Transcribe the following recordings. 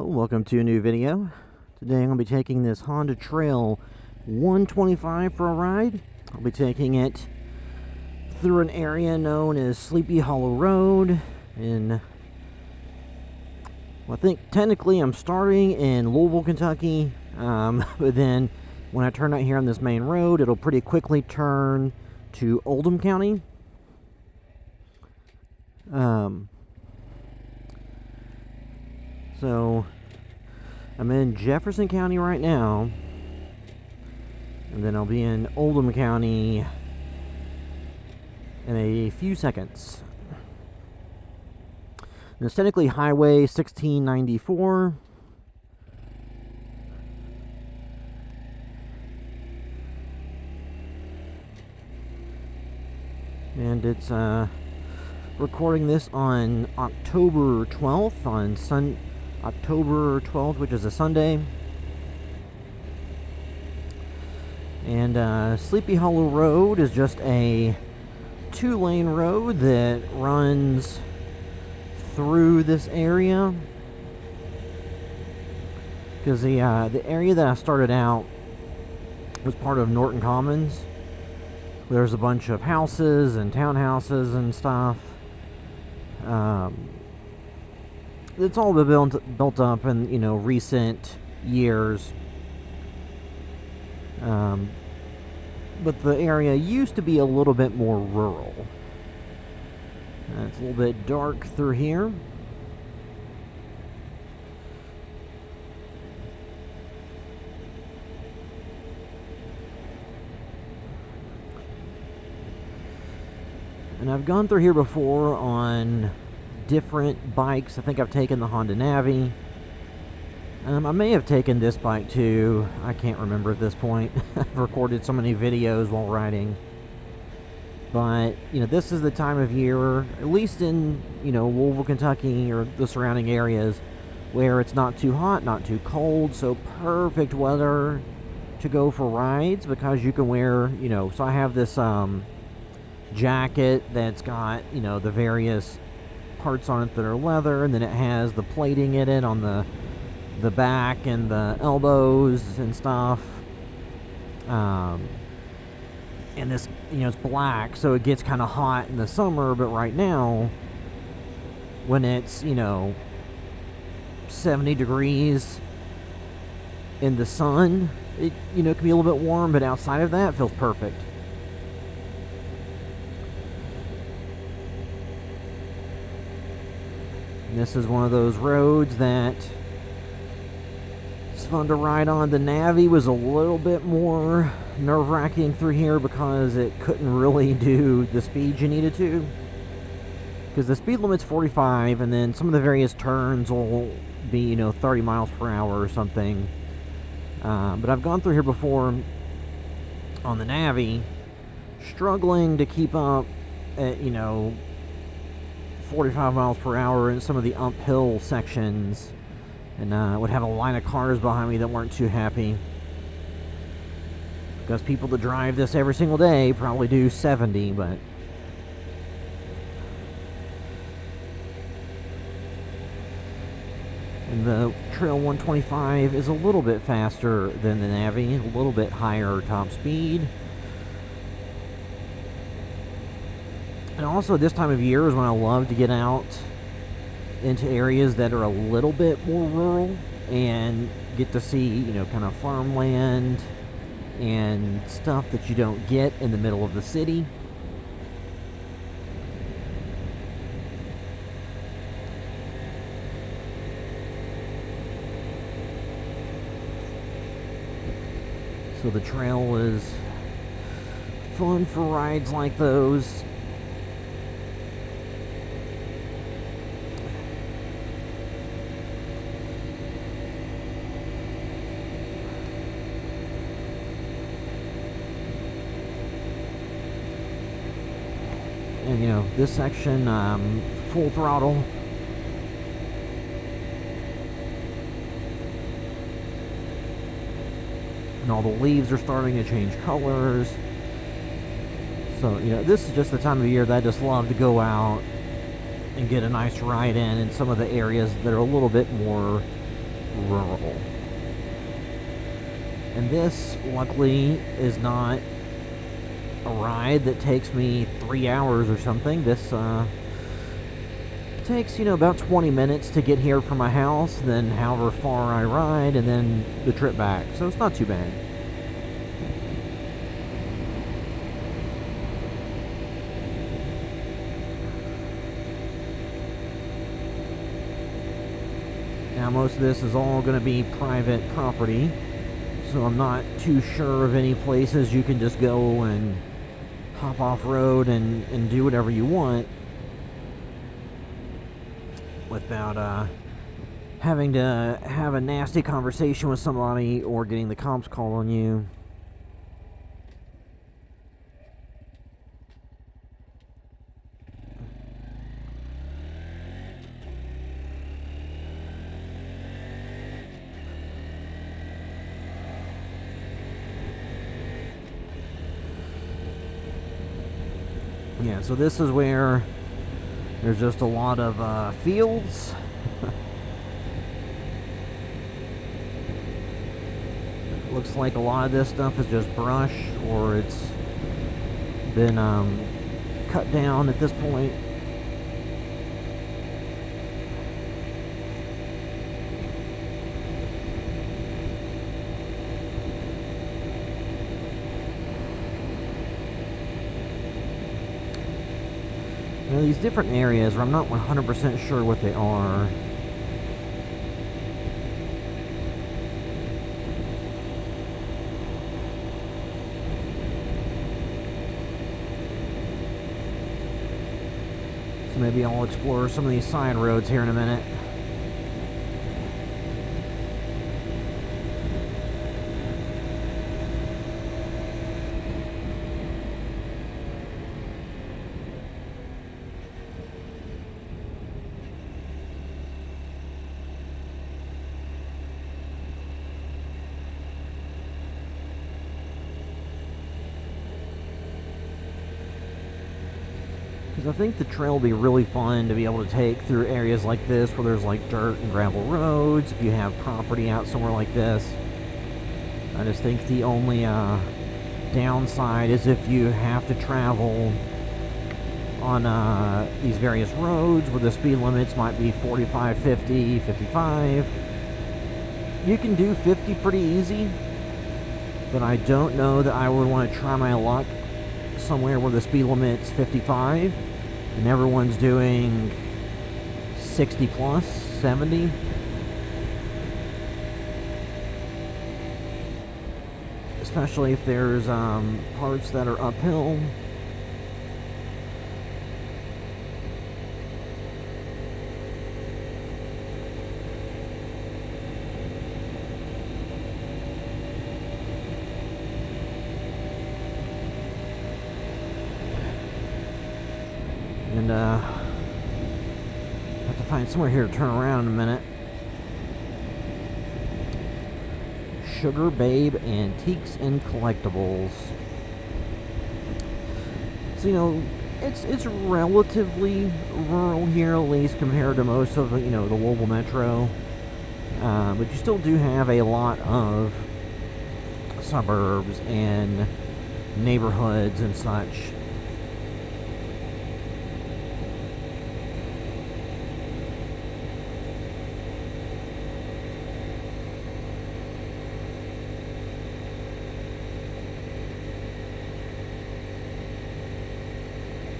Hello, welcome to a new video. Today I'm going to be taking this Honda Trail 125 for a ride. I'll be taking it through an area known as Sleepy Hollow Road. And I think technically I'm starting in Louisville, Kentucky. But then when I turn out here on this main road, it'll pretty quickly turn to Oldham County. So, I'm in Jefferson County right now, and then I'll be in Oldham County in a few seconds. And it's technically Highway 1694. And it's recording this on October 12th, on October 12th, which is a Sunday. And Sleepy Hollow Road is just a 2-lane road that runs through this area. Because the area that I started out was part of Norton Commons. There's a bunch of houses and townhouses and stuff. It's all been built up in, recent years. But the area used to be a little bit more rural. It's a little bit dark through here. And I've gone through here before on different bikes. I think I've taken the Honda Navi. I may have taken this bike too. I can't remember at this point. I've recorded so many videos while riding. But, this is the time of year, at least in, Louisville, Kentucky, or the surrounding areas, where it's not too hot, not too cold, so perfect weather to go for rides, because you can wear, so I have this jacket that's got, the various parts on it that are leather, and then it has the plating in it on the back and the elbows and stuff. And this, it's black, so it gets kind of hot in the summer, but right now, when it's, 70 degrees in the sun, it, can be a little bit warm, but outside of that, it feels perfect. And this is one of those roads that it's fun to ride on. The Navi was a little bit more nerve-wracking through here because it couldn't really do the speed you needed to. Because the speed limit's 45, and then some of the various turns will be, 30 miles per hour or something. But I've gone through here before on the Navi, struggling to keep up at, 45 miles per hour in some of the uphill sections, and would have a line of cars behind me that weren't too happy, because people that drive this every single day probably do 70, but and the Trail 125 is a little bit faster than the Navi, a little bit higher top speed. And also, this time of year is when I love to get out into areas that are a little bit more rural and get to see, kind of farmland and stuff that you don't get in the middle of the city. So the trail is fun for rides like those. And, this section, full throttle. And all the leaves are starting to change colors. So, this is just the time of year that I just love to go out and get a nice ride in some of the areas that are a little bit more rural. And this, luckily, is not a ride that takes me 3 hours or something. This takes, about 20 minutes to get here from my house, then however far I ride, and then the trip back. So it's not too bad. Now, most of this is all going to be private property, so I'm not too sure of any places you can just go and hop off road and do whatever you want without having to have a nasty conversation with somebody or getting the cops called on you. Yeah, so this is where there's just a lot of fields. Looks like a lot of this stuff is just brush, or it's been cut down at this point. Now, these different areas where I'm not 100% sure what they are. So maybe I'll explore some of these side roads here in a minute. Because I think the trail will be really fun to be able to take through areas like this where there's like dirt and gravel roads, if you have property out somewhere like this. I just think the only downside is if you have to travel on these various roads where the speed limits might be 45, 50, 55. You can do 50 pretty easy, but I don't know that I would want to try my luck somewhere where the speed limit's 55 and everyone's doing 60 plus, 70. Especially if there's parts that are uphill. And have to find somewhere here to turn around in a minute. Sugar Babe Antiques and Collectibles. So, you know, it's relatively rural here, at least compared to most of the, the Louisville Metro. But you still do have a lot of suburbs and neighborhoods and such.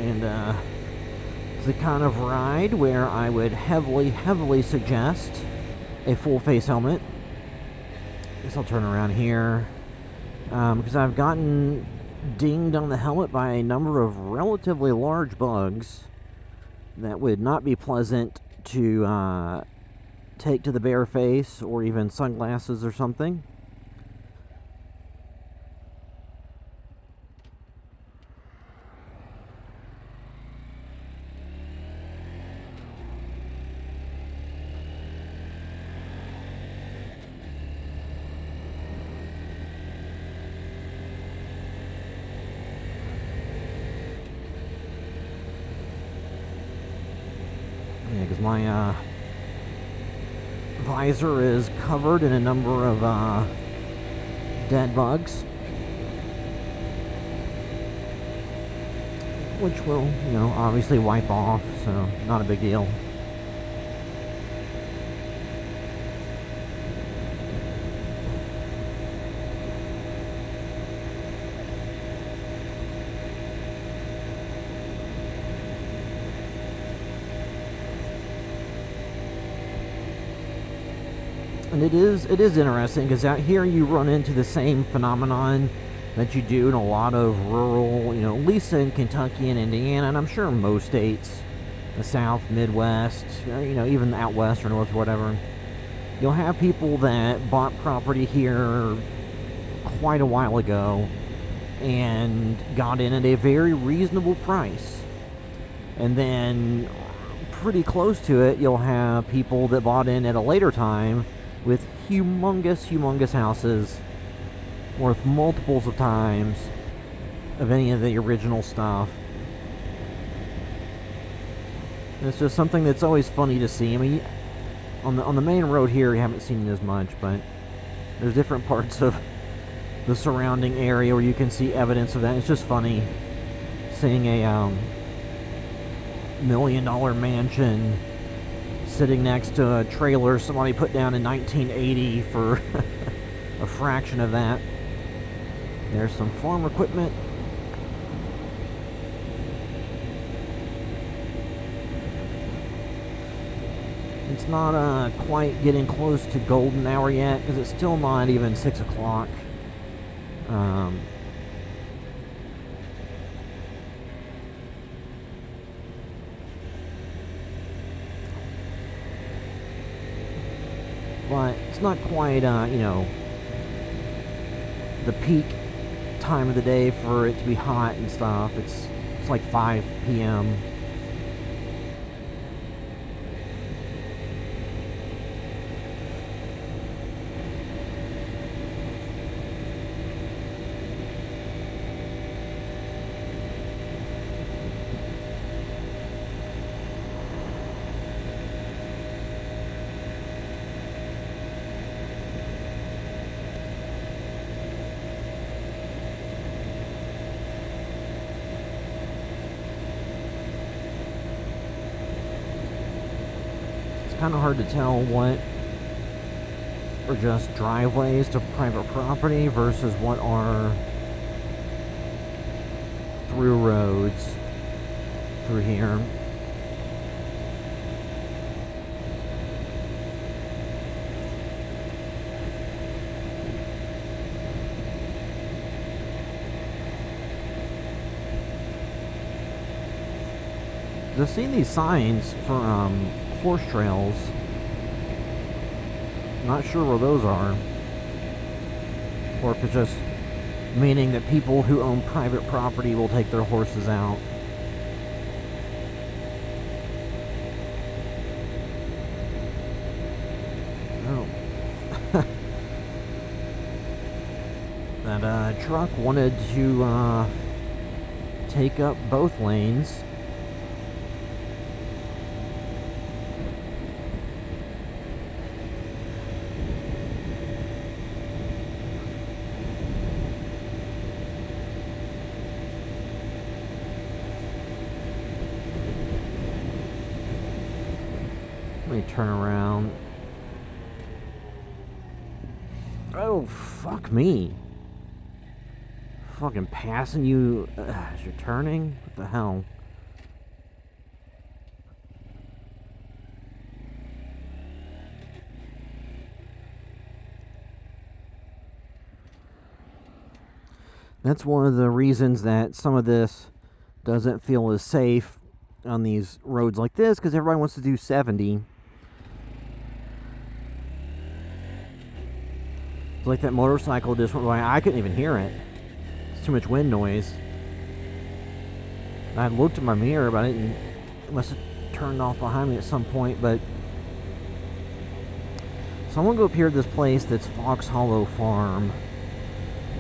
And it's the kind of ride where I would heavily suggest a full face helmet. I guess I'll turn around here because I've gotten dinged on the helmet by a number of relatively large bugs that would not be pleasant to take to the bare face or even sunglasses or something. Yeah, because my visor is covered in a number of dead bugs, which will, you know, obviously wipe off, so not a big deal. And it is interesting, because out here you run into the same phenomenon that you do in a lot of rural, you know, at least in Kentucky and Indiana, and I'm sure in most states, the South, Midwest, or, you know, even out west or north, or whatever. You'll have people that bought property here quite a while ago and got in at a very reasonable price, and then pretty close to it, you'll have people that bought in at a later time with humongous houses worth multiples of times of any of the original stuff. And it's just something that's always funny to see. I mean, on the main road here, you haven't seen it as much, but there's different parts of the surrounding area where you can see evidence of that. It's just funny seeing a $1 million mansion sitting next to a trailer somebody put down in 1980 for a fraction of that. There's some farm equipment. It's not quite getting close to golden hour yet, because it's still not even 6 o'clock. But it's not quite, you know, the peak time of the day for it to be hot and stuff. It's like 5 p.m. Kind of hard to tell what are just driveways to private property versus what are through roads through here. I've seen these signs for horse trails. Not sure where those are, or if it's just meaning that people who own private property will take their horses out. Oh. That truck wanted to take up both lanes. Let me turn around. Oh, fuck me. Fucking passing you as you're turning? What the hell? That's one of the reasons that some of this doesn't feel as safe on these roads like this, because everybody wants to do 70. It's like that motorcycle just went by. I couldn't even hear it. It's too much wind noise. I looked at my mirror, but I didn't. It must have turned off behind me at some point. But so I'm gonna go up here to this place that's Fox Hollow Farm.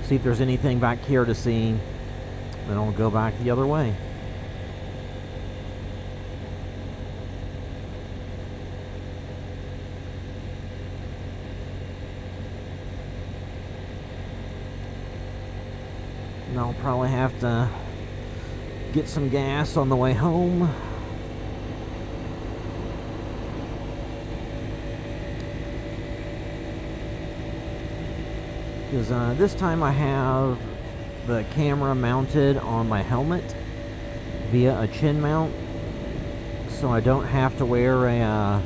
See if there's anything back here to see. Then I'll go back the other way. And I'll probably have to get some gas on the way home. Because this time I have the camera mounted on my helmet via a chin mount, so I don't have to wear a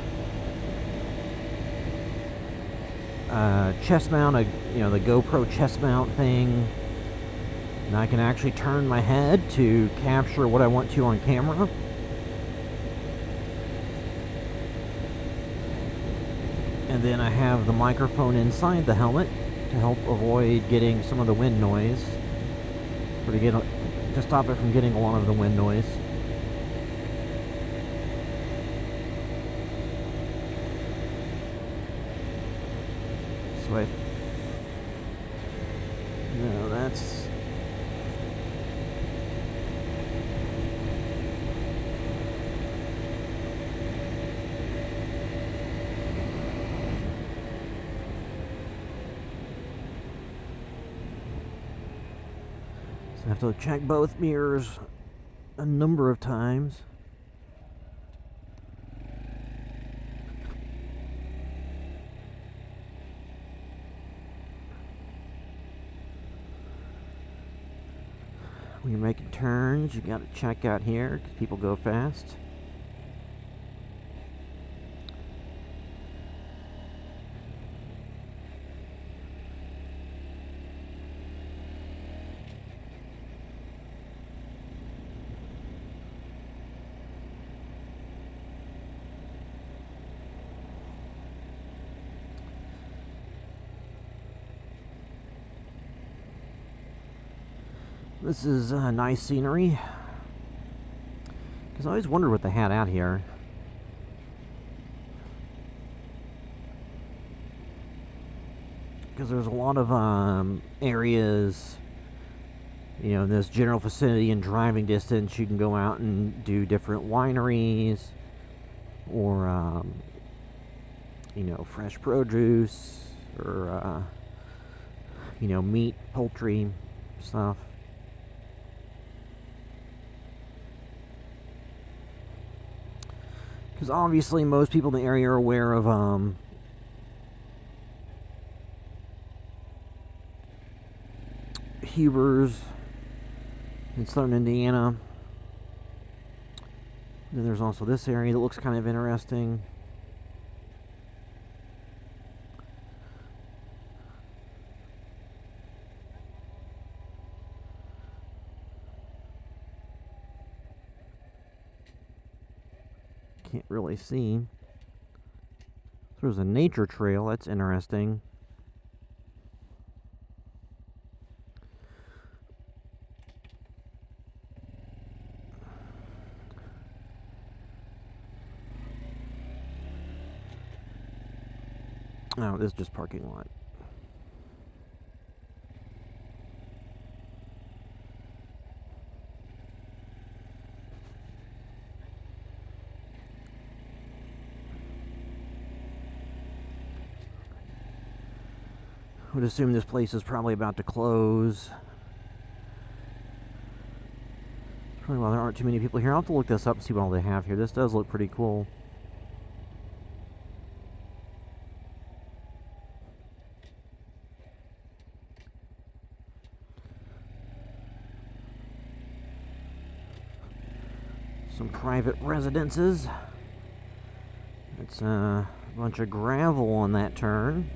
chest mount, the GoPro chest mount thing. And I can actually turn my head to capture what I want to on camera. And then I have the microphone inside the helmet to help avoid getting some of the wind noise, or to stop it from getting a lot of the wind noise. So no, that's... I have to check both mirrors a number of times. When you're making turns, you got to check out here because people go fast. This is nice scenery, because I always wondered what they had out here. Because there's a lot of areas, in this general vicinity and driving distance, you can go out and do different wineries, or, fresh produce, or, meat, poultry stuff. Because obviously most people in the area are aware of Huber's in southern Indiana. Then there's also this area that looks kind of interesting. Can't really see. There's a nature trail, that's interesting. Oh, this is just parking lot. I would assume this place is probably about to close. Probably why there aren't too many people here. I'll have to look this up and see what all they have here. This does look pretty cool. Some private residences. It's a bunch of gravel on that turn.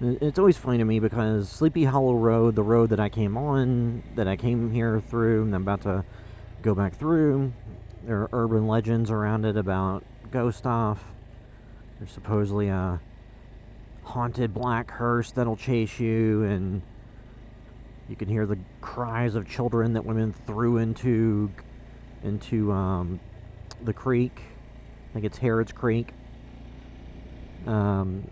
It's always funny to me because Sleepy Hollow Road, the road that I came here through, and I'm about to go back through, there are urban legends around it about ghost stuff. There's supposedly a haunted black hearse that'll chase you, and you can hear the cries of children that women threw into the creek. I think it's Harrod's Creek. You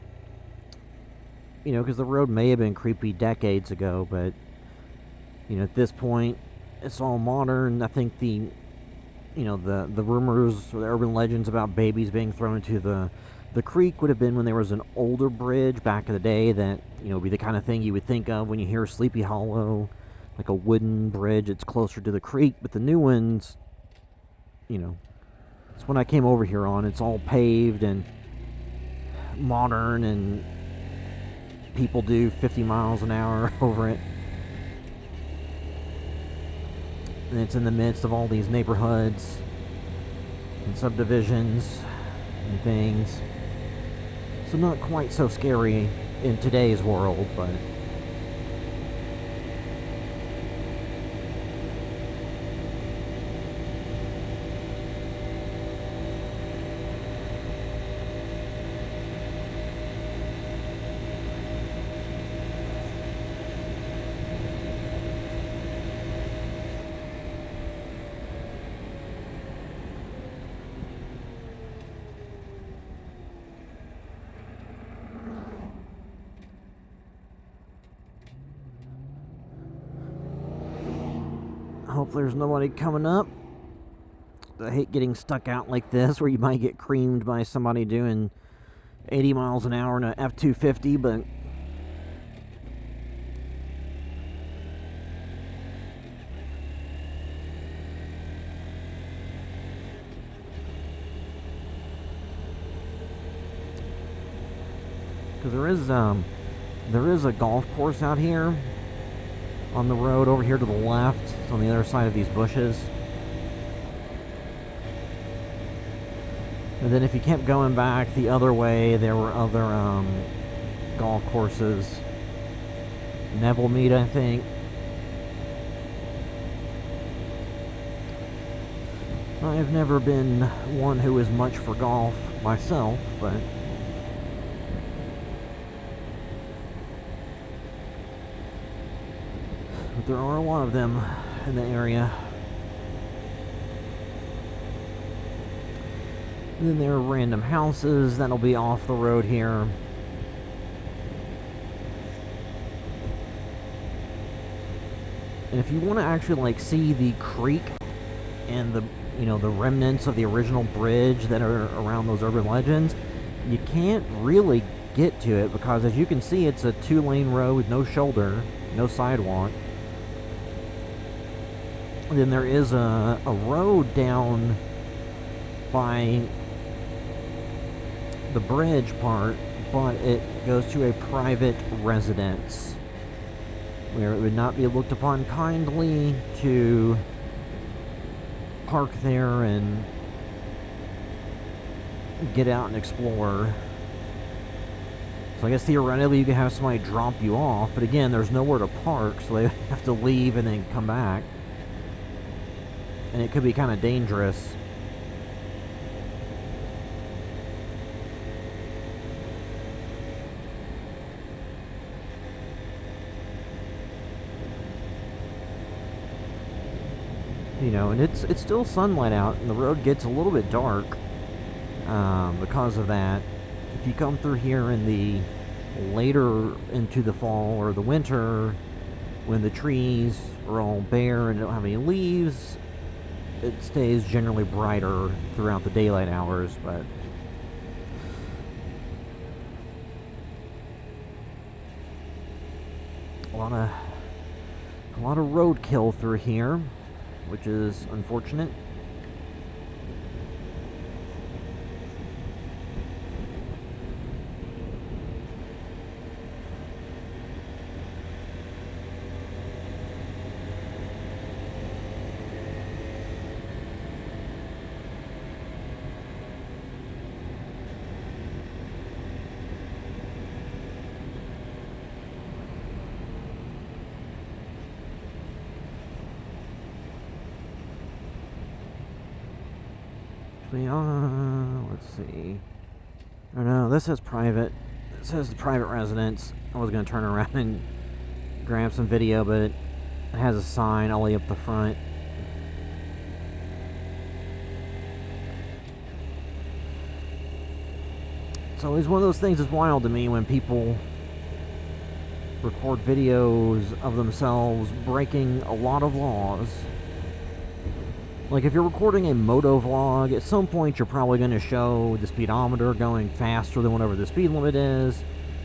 know, because the road may have been creepy decades ago, but, you know, at this point, it's all modern. I think the rumors or the urban legends about babies being thrown into the creek would have been when there was an older bridge back in the day that, you know, would be the kind of thing you would think of when you hear Sleepy Hollow, like a wooden bridge. It's closer to the creek, but the new ones, you know, it's when I came over here on. It's all paved and modern, and people do 50 miles an hour over it. And it's in the midst of all these neighborhoods and subdivisions and things. So not quite so scary in today's world, but hopefully there's nobody coming up. I hate getting stuck out like this where you might get creamed by somebody doing 80 miles an hour in an F-250, but because there is a golf course out here on the road over here to the left. It's on the other side of these bushes. And then if you kept going back the other way, there were other golf courses. Neville Mead, I think. I've never been one who is much for golf myself, but there are a lot of them in the area. And then there are random houses that'll be off the road here. And if you want to actually like see the creek and the, you know, the remnants of the original bridge that are around those urban legends, you can't really get to it because, as you can see, it's a 2-lane road with no shoulder, no sidewalk. And then there is a road down by the bridge part, but it goes to a private residence where it would not be looked upon kindly to park there and get out and explore. So I guess theoretically you could have somebody drop you off, but again, there's nowhere to park, so they have to leave and then come back. And it could be kind of dangerous. You know, and it's still sunlight out, and the road gets a little bit dark because of that. If you come through here in the later into the fall or the winter, when the trees are all bare and don't have any leaves, it stays generally brighter throughout the daylight hours, but a lot of roadkill through here, which is unfortunate. Let's see. Oh no, this says private. It says the private residence. I was going to turn around and grab some video, but it has a sign all the way up the front. It's always one of those things that's wild to me when people record videos of themselves breaking a lot of laws. Like, if you're recording a motovlog, at some point you're probably going to show the speedometer going faster than whatever the speed limit is.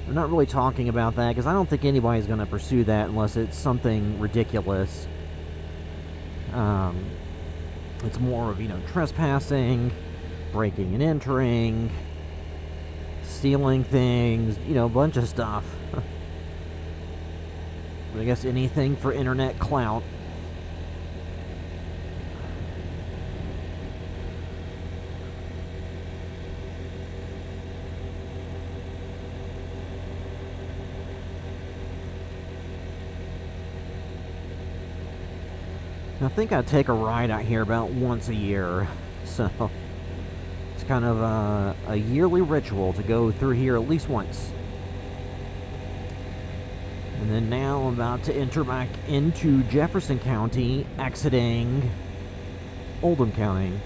I'm not really talking about that, because I don't think anybody's going to pursue that unless it's something ridiculous. It's more of, trespassing, breaking and entering, stealing things, a bunch of stuff. But I guess anything for internet clout. I think I take a ride out here about once a year, so it's kind of a yearly ritual to go through here at least once. And then now I'm about to enter back into Jefferson County, exiting Oldham County.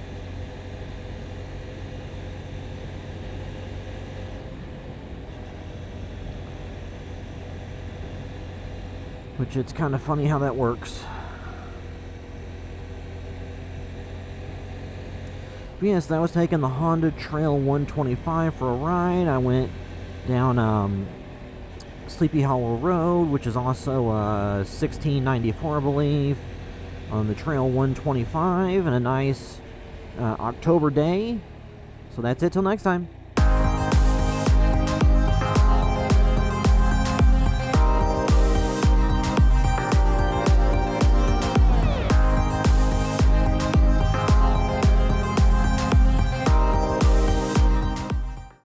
Which, it's kind of funny how that works. But yes, I was taking the Honda Trail 125 for a ride. I went down Sleepy Hollow Road, which is also 1694, I believe, on the Trail 125, and a nice October day. So that's it till next time.